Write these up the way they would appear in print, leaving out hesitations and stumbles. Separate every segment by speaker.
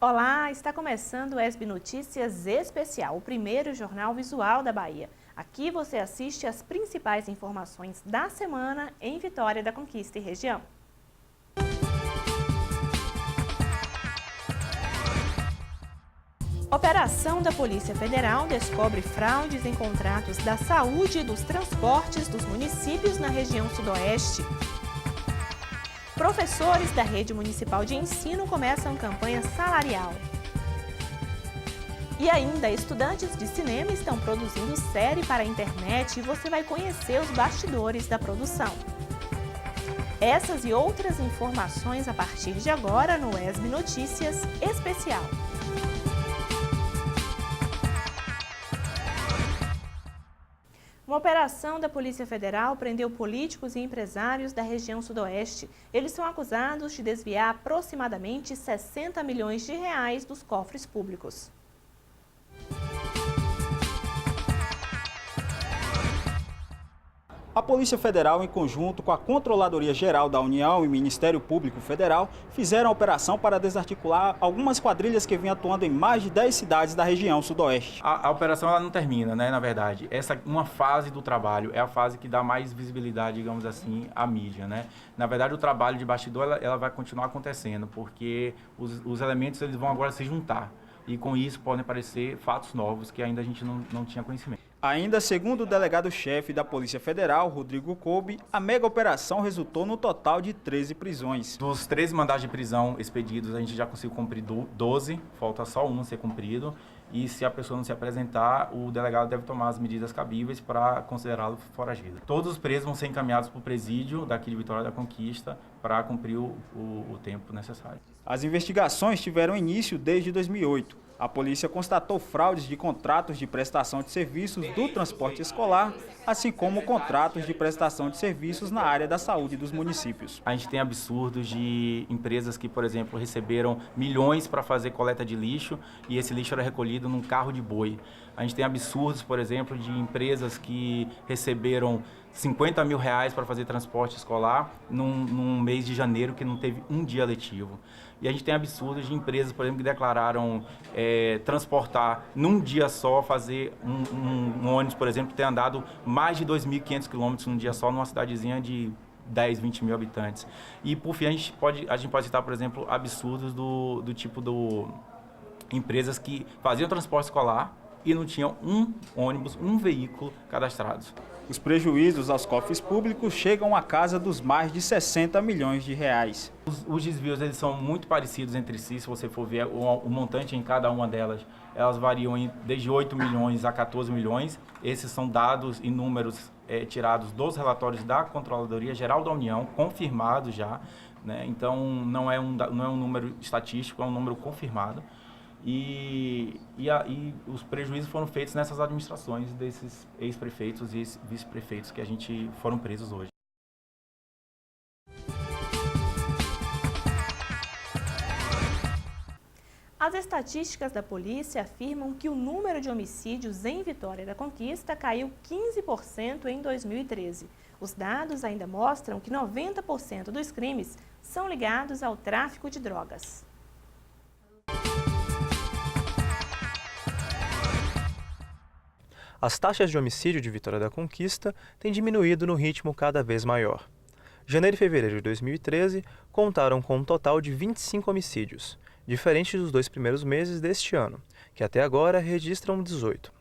Speaker 1: Olá, está começando o ESB Notícias Especial, o primeiro jornal visual da Bahia. Aqui você assiste as principais informações da semana em Vitória da Conquista e região. Operação da Polícia Federal descobre fraudes em contratos da saúde e dos transportes dos municípios na região sudoeste. Professores da Rede Municipal de Ensino começam campanha salarial. E ainda, estudantes de cinema estão produzindo série para a internet e você vai conhecer os bastidores da produção. Essas e outras informações a partir de agora no ESB Notícias Especial. Uma operação da Polícia Federal prendeu políticos e empresários da região sudoeste. Eles são acusados de desviar aproximadamente 60 milhões de reais dos cofres públicos.
Speaker 2: A Polícia Federal, em conjunto com a Controladoria Geral da União e Ministério Público Federal, fizeram a operação para desarticular algumas quadrilhas que vinham atuando em mais de 10 cidades da região sudoeste.
Speaker 3: A operação ela não termina, né? Na verdade, uma fase do trabalho é a fase que dá mais visibilidade, digamos assim, à mídia, né? Na verdade, o trabalho de bastidor ela vai continuar acontecendo, porque os elementos eles vão agora se juntar. E com isso podem aparecer fatos novos que ainda a gente não tinha conhecimento.
Speaker 2: Ainda segundo o delegado-chefe da Polícia Federal, Rodrigo Coube, a mega operação resultou no total de 13 prisões.
Speaker 3: Dos 13 mandados de prisão expedidos, a gente já conseguiu cumprir 12, falta só um ser cumprido. E se a pessoa não se apresentar, o delegado deve tomar as medidas cabíveis para considerá-lo foragido. Todos os presos vão ser encaminhados para o presídio daqui de Vitória da Conquista para cumprir o tempo necessário.
Speaker 2: As investigações tiveram início desde 2008. A polícia constatou fraudes de contratos de prestação de serviços do transporte escolar, assim como contratos de prestação de serviços na área da saúde dos municípios.
Speaker 3: A gente tem absurdos de empresas que, por exemplo, receberam milhões para fazer coleta de lixo e esse lixo era recolhido num carro de boi. A gente tem absurdos, por exemplo, de empresas que receberam 50 mil reais para fazer transporte escolar num mês de janeiro que não teve um dia letivo. E a gente tem absurdos de empresas, por exemplo, que declararam transportar num dia só, fazer um ônibus, por exemplo, que tem andado mais de 2.500 quilômetros num dia só numa cidadezinha de 10, 20 mil habitantes. E, por fim, a gente pode citar, por exemplo, absurdos do tipo empresas que faziam transporte escolar e não tinham um ônibus, um veículo cadastrados.
Speaker 2: Os prejuízos aos cofres públicos chegam à casa dos mais de 60 milhões de reais.
Speaker 3: Os desvios eles são muito parecidos entre si, se você for ver o montante em cada uma delas, elas variam desde 8 milhões a 14 milhões. Esses são dados e números tirados dos relatórios da Controladoria Geral da União, confirmados já, né? Então não é um número estatístico, é um número confirmado. E os prejuízos foram feitos nessas administrações desses ex-prefeitos e vice-prefeitos que a gente foram presos hoje.
Speaker 1: As estatísticas da polícia afirmam que o número de homicídios em Vitória da Conquista caiu 15% em 2013. Os dados ainda mostram que 90% dos crimes são ligados ao tráfico de drogas.
Speaker 4: As taxas de homicídio de Vitória da Conquista têm diminuído no ritmo cada vez maior. Janeiro e fevereiro de 2013 contaram com um total de 25 homicídios, diferente dos 2 primeiros meses deste ano, que até agora registram 18.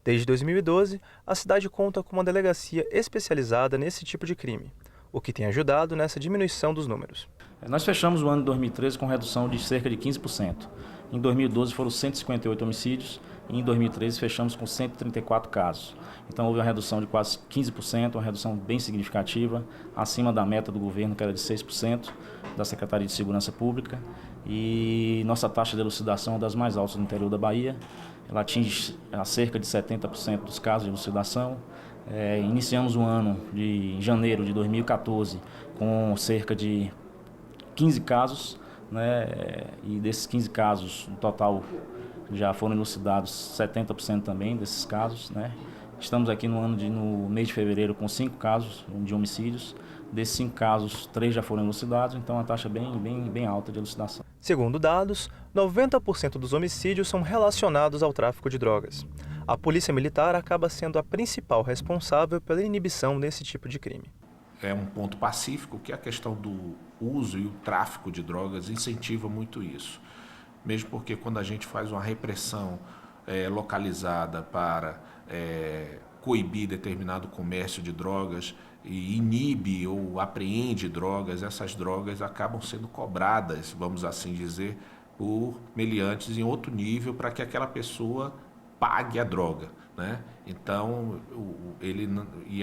Speaker 4: Desde 2012, a cidade conta com uma delegacia especializada nesse tipo de crime, o que tem ajudado nessa diminuição dos números.
Speaker 5: Nós fechamos o ano de 2013 com redução de cerca de 15%. Em 2012 foram 158 homicídios e em 2013 fechamos com 134 casos. Então houve uma redução de quase 15%, uma redução bem significativa, acima da meta do governo, que era de 6%, da Secretaria de Segurança Pública. E nossa taxa de elucidação é uma das mais altas no interior da Bahia. Ela atinge cerca de 70% dos casos de elucidação. Iniciamos o ano de janeiro de 2014 com cerca de 15 casos, né? E desses 15 casos, no total, já foram elucidados 70% também desses casos, né? Estamos aqui no mês de fevereiro com 5 casos de homicídios. Desses 5 casos, 3 já foram elucidados, então a taxa bem alta de elucidação.
Speaker 4: Segundo dados, 90% dos homicídios são relacionados ao tráfico de drogas. A Polícia Militar acaba sendo a principal responsável pela inibição desse tipo de crime.
Speaker 6: É um ponto pacífico que a questão do uso e o tráfico de drogas incentiva muito isso. Mesmo porque quando a gente faz uma repressão localizada para coibir determinado comércio de drogas e inibe ou apreende drogas, essas drogas acabam sendo cobradas, vamos assim dizer, por meliantes em outro nível para que aquela pessoa pague a droga, né? Então,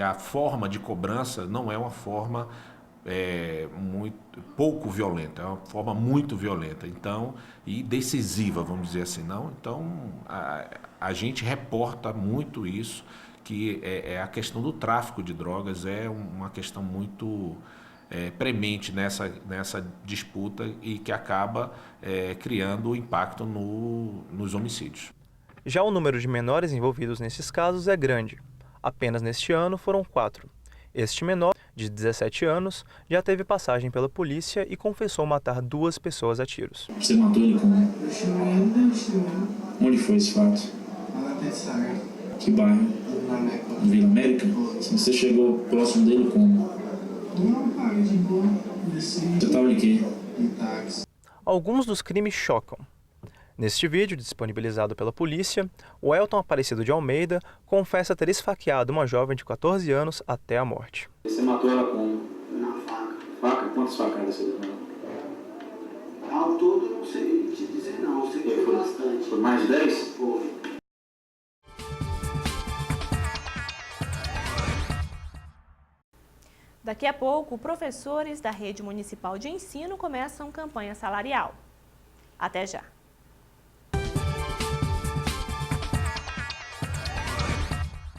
Speaker 6: a forma de cobrança não é uma forma pouco violenta, é uma forma muito violenta, então, e decisiva, vamos dizer assim, não? Então, a gente reporta muito isso, que a questão do tráfico de drogas é uma questão muito premente nessa disputa e que acaba criando impacto nos homicídios.
Speaker 4: Já o número de menores envolvidos nesses casos é grande. Apenas neste ano foram 4. Este menor, de 17 anos, já teve passagem pela polícia e confessou matar 2 pessoas a tiros.
Speaker 7: Você matou ele como? Onde foi esse fato? Que bairro? Vila América? Você chegou próximo dele como? Você estava de quê?
Speaker 4: Alguns dos crimes chocam. Neste vídeo, disponibilizado pela polícia, o Elton Aparecido de Almeida confessa ter esfaqueado uma jovem de 14 anos até a morte.
Speaker 7: Você matou ela como? Na faca. Faca? Quantas facadas você deu nela?
Speaker 8: Ao todo, não sei te dizer não. Eu sei que foi bastante.
Speaker 7: Foi mais de 10?
Speaker 8: Foi.
Speaker 1: Daqui a pouco, professores da Rede Municipal de Ensino começam campanha salarial. Até já!